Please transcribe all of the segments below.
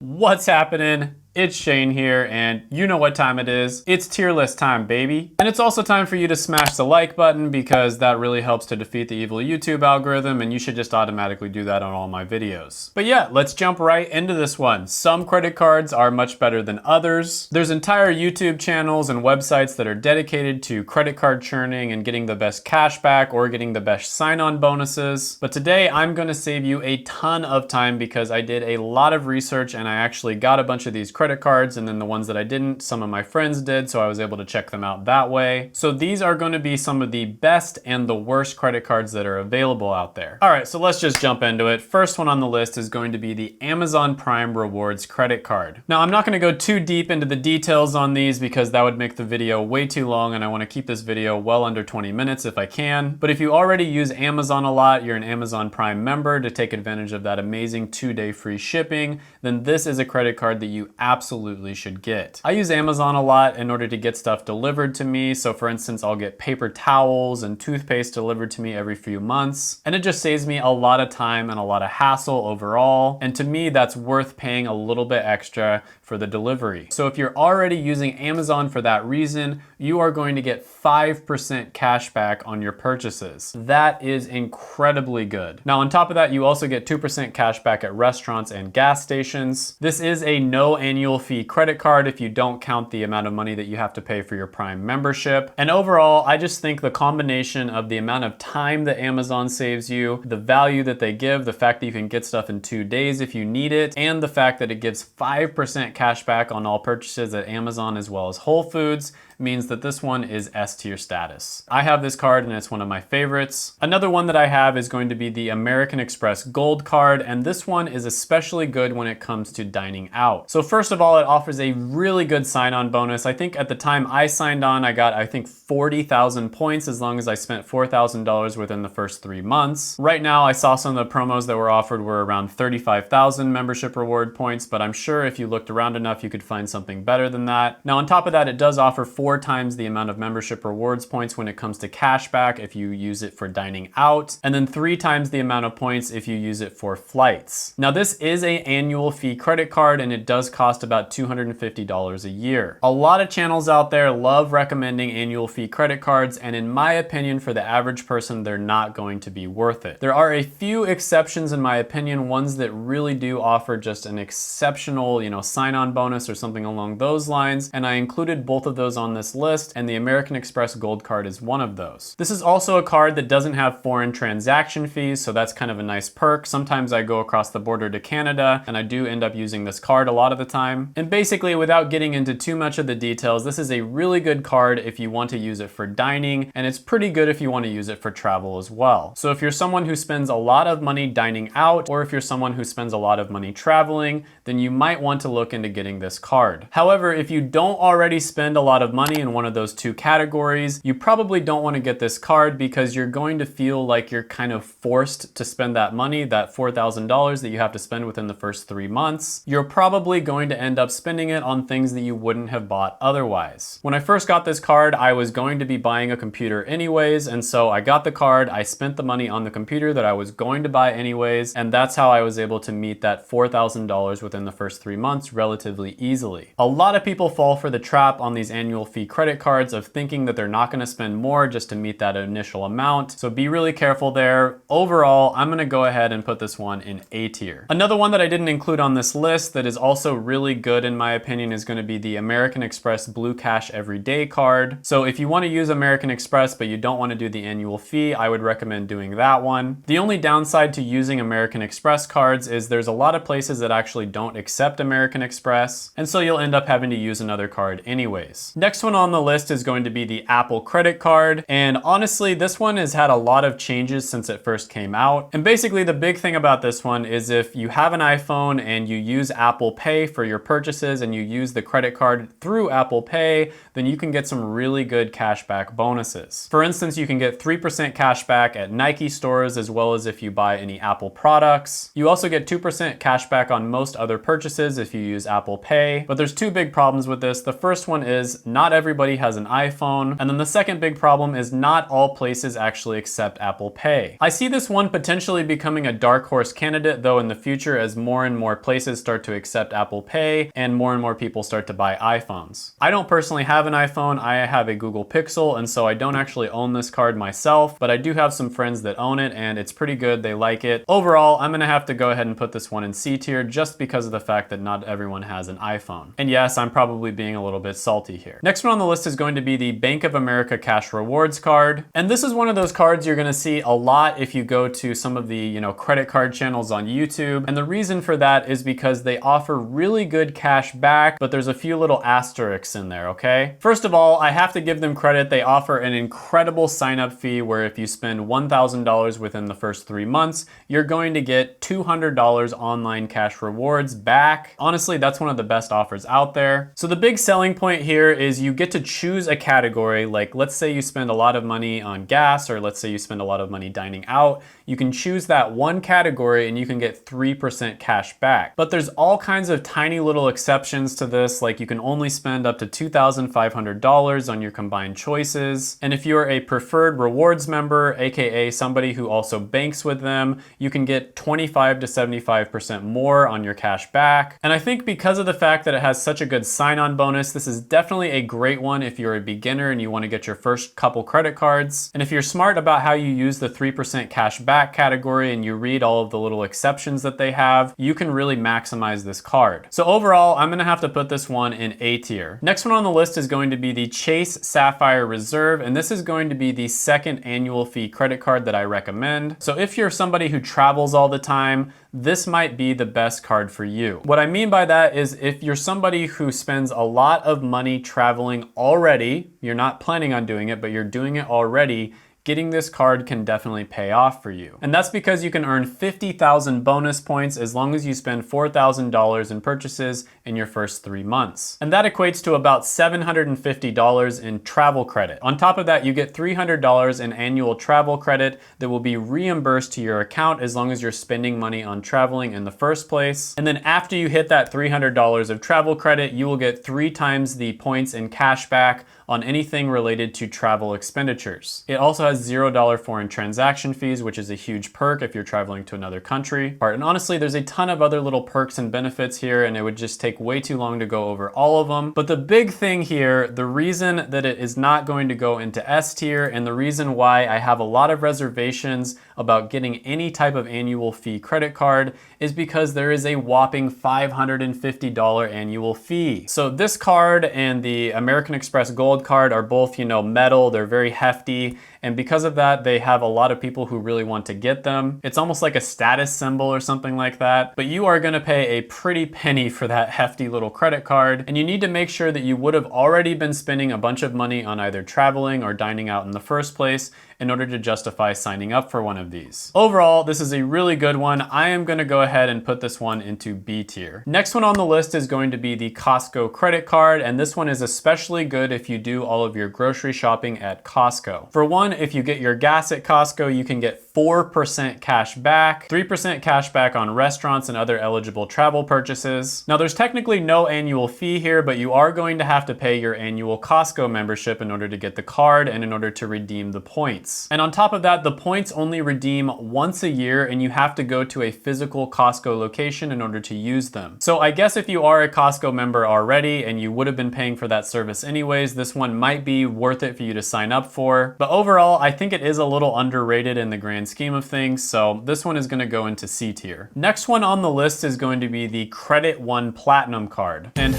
What's happening? It's Shane here, and you know what time it is. It's tier list time, baby. And it's also time for you to smash the like button because that really helps to defeat the evil YouTube algorithm, and you should just automatically do that on all my videos. But yeah, let's jump right into this one. Some credit cards are much better than others. There's entire YouTube channels and websites that are dedicated to credit card churning and getting the best cash back or getting the best sign-on bonuses. But today I'm gonna save you a ton of time because I did a lot of research and I actually got a bunch of these credit cards, and then the ones that I didn't, some of my friends did, so I was able to check them out that way. So these are going to be some of the best and the worst credit cards that are available out there. All right, so let's just jump into it. First one on the list is going to be the Amazon Prime Rewards credit card. Now, I'm not going to go too deep into the details on these because that would make the video way too long, and I want to keep this video well under 20 minutes if I can. But if you already use Amazon a lot, you're an Amazon Prime member to take advantage of that amazing 2-day free shipping, then this is a credit card that you absolutely should get. I use Amazon a lot in order to get stuff delivered to me. So for instance, I'll get paper towels and toothpaste delivered to me every few months. And it just saves me a lot of time and a lot of hassle overall. And to me, that's worth paying a little bit extra for the delivery. So if you're already using Amazon for that reason, you are going to get 5% cash back on your purchases. That is incredibly good. Now, on top of that, you also get 2% cash back at restaurants and gas stations. This is a no annual fee credit card if you don't count the amount of money that you have to pay for your Prime membership. And overall, I just think the combination of the amount of time that Amazon saves you, the value that they give, the fact that you can get stuff in 2 days if you need it, and the fact that it gives 5% cash back on all purchases at Amazon as well as Whole Foods means that this one is S tier status. I have this card and it's one of my favorites. Another one that I have is going to be the American Express Gold card, and this one is especially good when it comes to dining out. So first of all, it offers a really good sign-on bonus. I think at the time I signed on, I got 40,000 points as long as I spent $4,000 within the first 3 months. Right now, I saw some of the promos that were offered were around 35,000 membership reward points, but I'm sure if you looked around enough, you could find something better than that. Now, on top of that, it does offer 4 times the amount of membership rewards points when it comes to cash back if you use it for dining out, and then 3 times the amount of points if you use it for flights. Now, this is an annual fee credit card and it does cost about $250 a year. A lot of channels out there love recommending annual fee credit cards, and in my opinion, for the average person, they're not going to be worth it. There are a few exceptions in my opinion, ones that really do offer just an exceptional, sign-on bonus or something along those lines, and I included both of those on this list, and the American Express Gold card is one of those. This is also a card that doesn't have foreign transaction fees, so that's kind of a nice perk. Sometimes I go across the border to Canada, and I do end up using this card a lot of the time. And basically, without getting into too much of the details, this is a really good card if you want to use it for dining, and it's pretty good if you want to use it for travel as well. So if you're someone who spends a lot of money dining out, or if you're someone who spends a lot of money traveling, then you might want to look into getting this card. However, if you don't already spend a lot of money in one of those 2 categories, you probably don't want to get this card because you're going to feel like you're kind of forced to spend that money, that $4,000 that you have to spend within the first 3 months. You're probably going to end up spending it on things that you wouldn't have bought otherwise. When I first got this card, I was going to be buying a computer anyways, and so I got the card, I spent the money on the computer that I was going to buy anyways, and that's how I was able to meet that $4,000 within the first 3 months relatively easily. A lot of people fall for the trap on these annual fee credit cards of thinking that they're not going to spend more just to meet that initial amount. So be really careful there. Overall, I'm going to go ahead and put this one in A tier. Another one that I didn't include on this list that is also really good in my opinion is going to be the American Express Blue Cash Everyday card. So if you want to use American Express but you don't want to do the annual fee, I would recommend doing that one. The only downside to using American Express cards is there's a lot of places that actually don't accept American Express, and so you'll end up having to use another card anyways. Next one on the list is going to be the Apple credit card, and honestly, this one has had a lot of changes since it first came out. And basically, the big thing about this one is if you have an iPhone and you use Apple Pay for your purchases and you use the credit card through Apple Pay, then you can get some really good cashback bonuses. For instance, you can get 3% cashback at Nike stores as well as if you buy any Apple products. You also get 2% cashback on most other purchases if you use Apple Pay, but there's 2 big problems with this. The first one is not everybody has an iPhone. And then the second big problem is not all places actually accept Apple Pay. I see this one potentially becoming a dark horse candidate though in the future as more and more places start to accept Apple Pay and more people start to buy iPhones. I don't personally have an iPhone, I have a Google Pixel, and so I don't actually own this card myself, but I do have some friends that own it and it's pretty good, they like it. Overall, I'm gonna have to go ahead and put this one in C tier just because of the fact that not everyone has an iPhone. And yes, I'm probably being a little bit salty here. Next one on the list is going to be the Bank of America Cash Rewards card. And this is one of those cards you're gonna see a lot if you go to some of the, credit card channels on YouTube. And the reason for that is because they offer really good cash back, but there's a few little asterisks in there, okay? First of all, I have to give them credit. They offer an incredible sign-up fee where if you spend $1,000 within the first 3 months, you're going to get $200 online cash rewards back. Honestly, that's one of the best offers out there. So the big selling point here is you get to choose a category. Like let's say you spend a lot of money on gas, or let's say you spend a lot of money dining out. You can choose that one category and you can get 3% cash back. But there's all kinds of tiny little exceptions to this, like you can only spend up to $2,500 on your combined choices. And if you're a preferred rewards member, aka somebody who also banks with them, you can get 25 to 75% more on your cash back. And I think because of the fact that it has such a good sign-on bonus, this is definitely a great one if you're a beginner and you want to get your first couple credit cards. And if you're smart about how you use the 3% cash back category and you read all of the little exceptions that they have, you can really maximize this card. So overall, I'm gonna have to put this one in A tier. Next one on the list is going to be the Chase Sapphire Reserve, and this is going to be the second annual fee credit card that I recommend. So if you're somebody who travels all the time, this might be the best card for you. What I mean by that is if you're somebody who spends a lot of money traveling already, you're not planning on doing it, but you're doing it already, getting this card can definitely pay off for you. And that's because you can earn 50,000 bonus points as long as you spend $4,000 in purchases in your first 3 months. And that equates to about $750 in travel credit. On top of that, you get $300 in annual travel credit that will be reimbursed to your account as long as you're spending money on traveling in the first place. And then after you hit that $300 of travel credit, you will get 3 times the points in cash back on anything related to travel expenditures. It also has $0 foreign transaction fees, which is a huge perk if you're traveling to another country. And honestly, there's a ton of other little perks and benefits here, and it would just take way too long to go over all of them. But the big thing here, the reason that it is not going to go into S tier, and the reason why I have a lot of reservations about getting any type of annual fee credit card is because there is a whopping $550 annual fee. So this card and the American Express Gold card are both, metal, they're very hefty, and because of that, they have a lot of people who really want to get them. It's almost like a status symbol or something like that, but you are gonna pay a pretty penny for that hefty little credit card, and you need to make sure that you would have already been spending a bunch of money on either traveling or dining out in the first place in order to justify signing up for one of these. Overall, this is a really good one. I am gonna go ahead and put this one into B tier. Next one on the list is going to be the Costco credit card, and this one is especially good if you do all of your grocery shopping at Costco. For one, if you get your gas at Costco, you can get 4% cash back, 3% cash back on restaurants and other eligible travel purchases. Now there's technically no annual fee here, but you are going to have to pay your annual Costco membership in order to get the card and in order to redeem the points. And on top of that, the points only redeem once a year and you have to go to a physical Costco location in order to use them. So I guess if you are a Costco member already and you would have been paying for that service anyways, this one might be worth it for you to sign up for. But overall, I think it is a little underrated in the grand scheme of things, so this one is gonna go into C tier. Next one on the list is going to be the Credit One Platinum card. And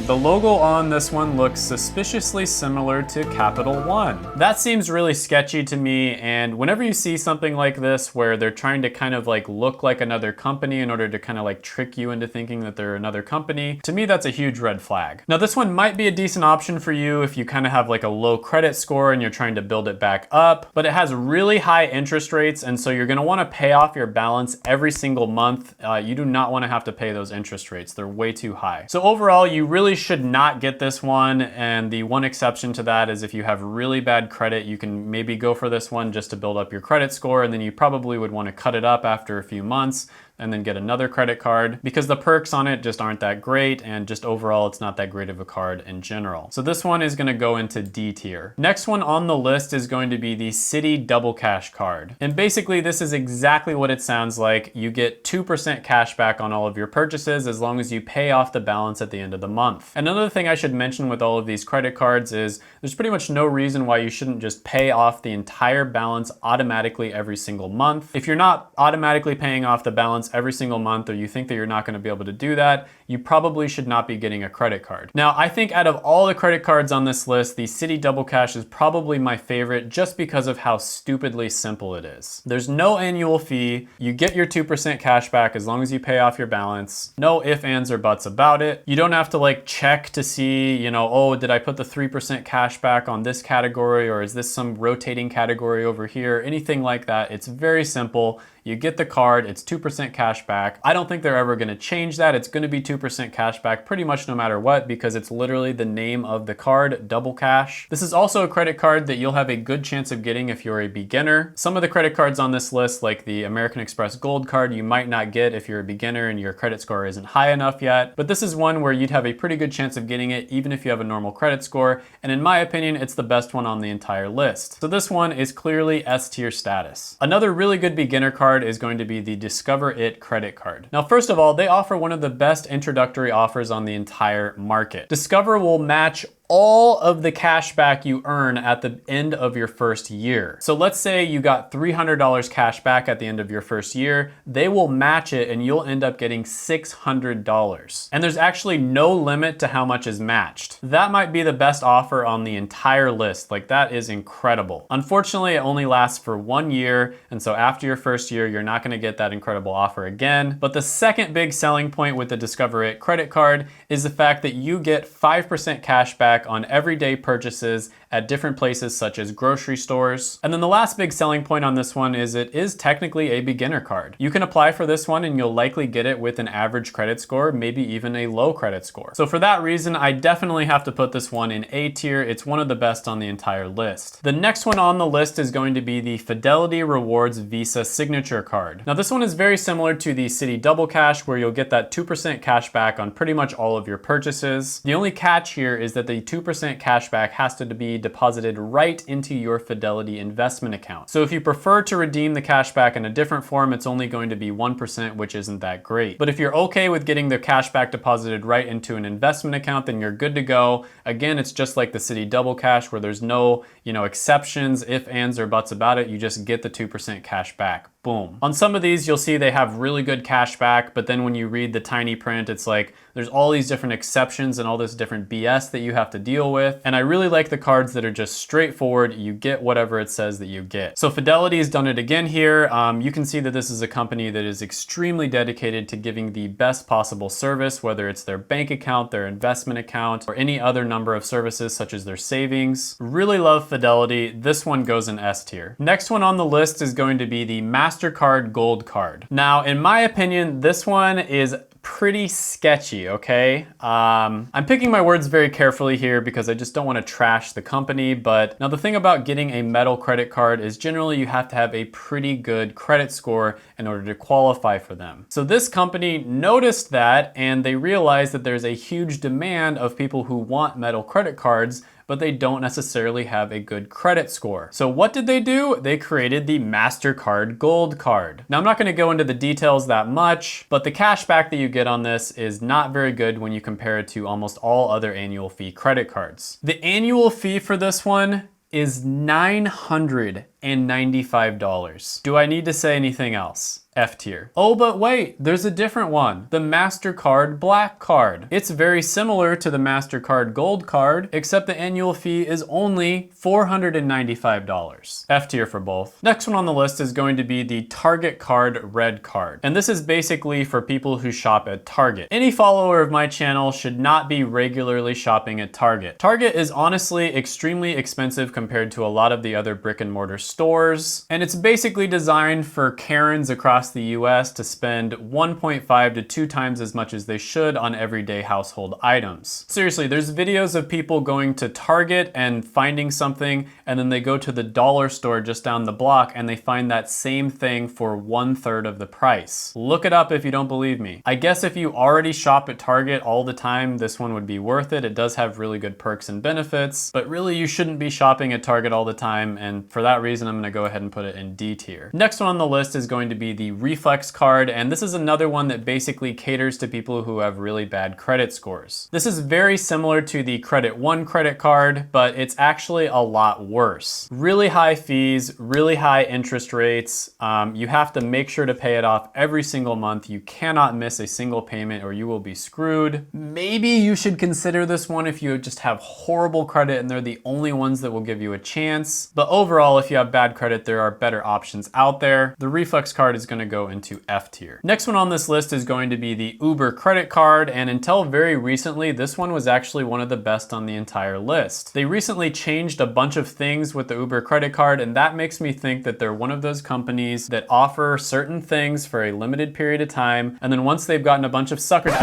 the logo on this one looks suspiciously similar to Capital One. That seems really sketchy to me, and whenever you see something like this where they're trying to kind of like look like another company in order to kind of like trick you into thinking that they're another company, to me that's a huge red flag. Now this one might be a decent option for you if you kind of have like a low credit score and you're trying to build it back up, but it has really high interest rates, and so you're gonna wanna pay off your balance every single month. You do not wanna have to pay those interest rates. They're way too high. So overall, you really should not get this one, and the one exception to that is if you have really bad credit, you can maybe go for this one just to build up your credit score, and then you probably would wanna cut it up after a few months and then get another credit card because the perks on it just aren't that great, and just overall it's not that great of a card in general. So this one is gonna go into D tier. Next one on the list is going to be the Citi Double Cash card. And basically this is exactly what it sounds like. You get 2% cash back on all of your purchases as long as you pay off the balance at the end of the month. Another thing I should mention with all of these credit cards is there's pretty much no reason why you shouldn't just pay off the entire balance automatically every single month. If you're not automatically paying off the balance every single month, or you think that you're not gonna be able to do that, you probably should not be getting a credit card. Now, I think out of all the credit cards on this list, the Citi Double Cash is probably my favorite just because of how stupidly simple it is. There's no annual fee. You get your 2% cash back as long as you pay off your balance. No ifs, ands, or buts about it. You don't have to like check to see, you know, oh, did I put the 3% cash back on this category, or is this some rotating category over here? Anything like that. It's very simple. You get the card, it's 2% cash back. I don't think they're ever gonna change that. It's gonna be 2% cash back pretty much no matter what, because it's literally the name of the card, Double Cash. This is also a credit card that you'll have a good chance of getting if you're a beginner. Some of the credit cards on this list, like the American Express Gold card, you might not get if you're a beginner and your credit score isn't high enough yet. But this is one where you'd have a pretty good chance of getting it even if you have a normal credit score. And in my opinion, it's the best one on the entire list. So this one is clearly S tier status. Another really good beginner card is going to be the Discover It credit card. Now, first of all, they offer one of the best introductory offers on the entire market. Discover will match all of the cash back you earn at the end of your first year. So let's say you got $300 cash back at the end of your first year, they will match it and you'll end up getting $600. And there's actually no limit to how much is matched. That might be the best offer on the entire list. Like, that is incredible. Unfortunately, it only lasts for 1 year, and so after your first year, you're not gonna get that incredible offer again. But the second big selling point with the Discover It credit card is the fact that you get 5% cash back on everyday purchases at different places such as grocery stores. And then the last big selling point on this one is it is technically a beginner card. You can apply for this one and you'll likely get it with an average credit score, maybe even a low credit score. So for that reason, I definitely have to put this one in A tier. It's one of the best on the entire list. The next one on the list is going to be the Fidelity Rewards Visa Signature card. Now this one is very similar to the Citi Double Cash, where you'll get that 2% cash back on pretty much all of your purchases. The only catch here is that the 2% cash back has to be deposited right into your Fidelity investment account. So if you prefer to redeem the cash back in a different form, it's only going to be 1%, which isn't that great. But if you're okay with getting the cash back deposited right into an investment account, then you're good to go. Again, it's just like the Citi Double Cash, where there's no, exceptions, ifs, ands, or buts about it. You just get the 2% cash back. Boom. On some of these, you'll see they have really good cash back, but then when you read the tiny print, it's like there's all these different exceptions and all this different BS that you have to deal with. And I really like the cards that are just straightforward. You get whatever it says that you get. So Fidelity has done it again here. You can see that this is a company that is extremely dedicated to giving the best possible service, whether it's their bank account, their investment account, or any other number of services such as their savings. Really love Fidelity. This one goes in S tier. Next one on the list is going to be the MasterCard Gold card. Now, in my opinion, this one is pretty sketchy, okay? I'm picking my words very carefully here because I just don't want to trash the company, but now the thing about getting a metal credit card is generally you have to have a pretty good credit score in order to qualify for them. So this company noticed that, and they realized that there's a huge demand of people who want metal credit cards, but they don't necessarily have a good credit score. So what did they do? They created the MasterCard Gold card. Now I'm not gonna go into the details that much, but the cash back that you get on this is not very good when you compare it to almost all other annual fee credit cards. The annual fee for this one is $995. Do I need to say anything else? F tier. Oh, but wait, there's a different one. The MasterCard Black card. It's very similar to the MasterCard Gold card, except the annual fee is only $495. F tier for both. Next one on the list is going to be the Target Card Red card. And this is basically for people who shop at Target. Any follower of my channel should not be regularly shopping at Target. Target is honestly extremely expensive compared to a lot of the other brick and mortar stores. And it's basically designed for Karens across across the US to spend 1.5 to 2 times as much as they should on everyday household items. Seriously, there's videos of people going to Target and finding something, and then they go to the dollar store just down the block and they find that same thing for 1/3 of the price. Look it up if you don't believe me. I guess if you already shop at Target all the time, this one would be worth it. It does have really good perks and benefits, but really you shouldn't be shopping at Target all the time, and for that reason I'm gonna go ahead and put it in D tier. Next one on the list is going to be the Reflex card, and this is another one that basically caters to people who have really bad credit scores. This is very similar to the Credit One credit card, but it's actually a lot worse. Really high fees, really high interest rates. You have to make sure to pay it off every single month. You cannot miss a single payment or you will be screwed. Maybe you should consider this one if you just have horrible credit and they're the only ones that will give you a chance. But overall, if you have bad credit, there are better options out there. The Reflex card is gonna go into F tier. Next one on this list is going to be the Uber credit card, and until very recently, this one was actually one of the best on the entire list. They recently changed a bunch of things with the Uber credit card, and that makes me think that they're one of those companies that offer certain things for a limited period of time, and then once they've gotten a bunch of suckers,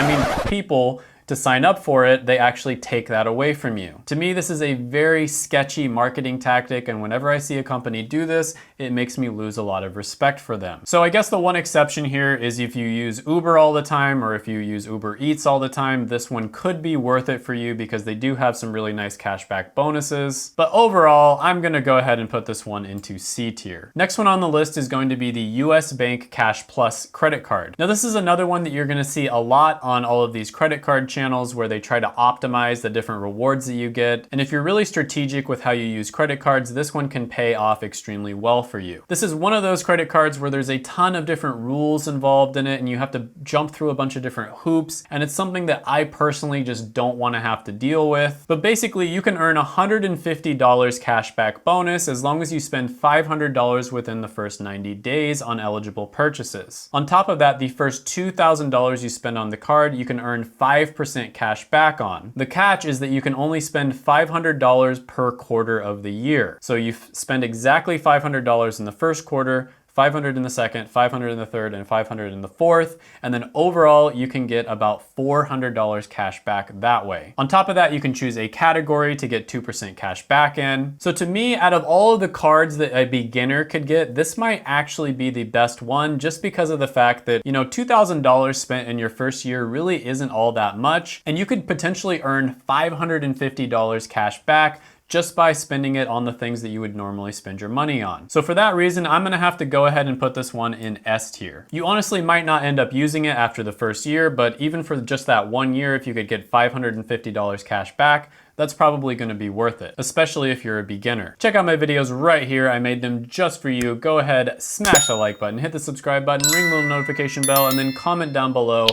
people to sign up for it, they actually take that away from you. To me, this is a very sketchy marketing tactic, and whenever I see a company do this, it makes me lose a lot of respect for them. So I guess the one exception here is if you use Uber all the time or if you use Uber Eats all the time, this one could be worth it for you because they do have some really nice cashback bonuses. But overall, I'm gonna go ahead and put this one into C tier. Next one on the list is going to be the US Bank Cash Plus credit card. Now this is another one that you're gonna see a lot on all of these credit card channels where they try to optimize the different rewards that you get. And if you're really strategic with how you use credit cards, this one can pay off extremely well for you. This is one of those credit cards where there's a ton of different rules involved in it and you have to jump through a bunch of different hoops. And it's something that I personally just don't want to have to deal with. But basically you can earn $150 cashback bonus as long as you spend $500 within the first 90 days on eligible purchases. On top of that, the first $2,000 you spend on the card, you can earn 5% cash back on. The catch is that you can only spend $500 per quarter of the year. So you spend exactly $500 in the first quarter, 500 in the second, 500 in the third, and 500 in the fourth. And then overall, you can get about $400 cash back that way. On top of that, you can choose a category to get 2% cash back in. So to me, out of all of the cards that a beginner could get, this might actually be the best one just because of the fact that, $2,000 spent in your first year really isn't all that much. And you could potentially earn $550 cash back just by spending it on the things that you would normally spend your money on. So for that reason, I'm gonna have to go ahead and put this one in S tier. You honestly might not end up using it after the first year, but even for just that 1 year, if you could get $550 cash back, that's probably gonna be worth it, especially if you're a beginner. Check out my videos right here. I made them just for you. Go ahead, smash the like button, hit the subscribe button, ring the little notification bell, and then comment down below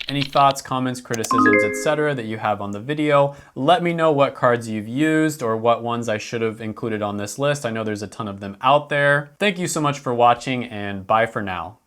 any thoughts, comments, criticisms, etc. that you have on the video. Let me know what cards you've used or what ones I should have included on this list. I know there's a ton of them out there. Thank you so much for watching, and bye for now.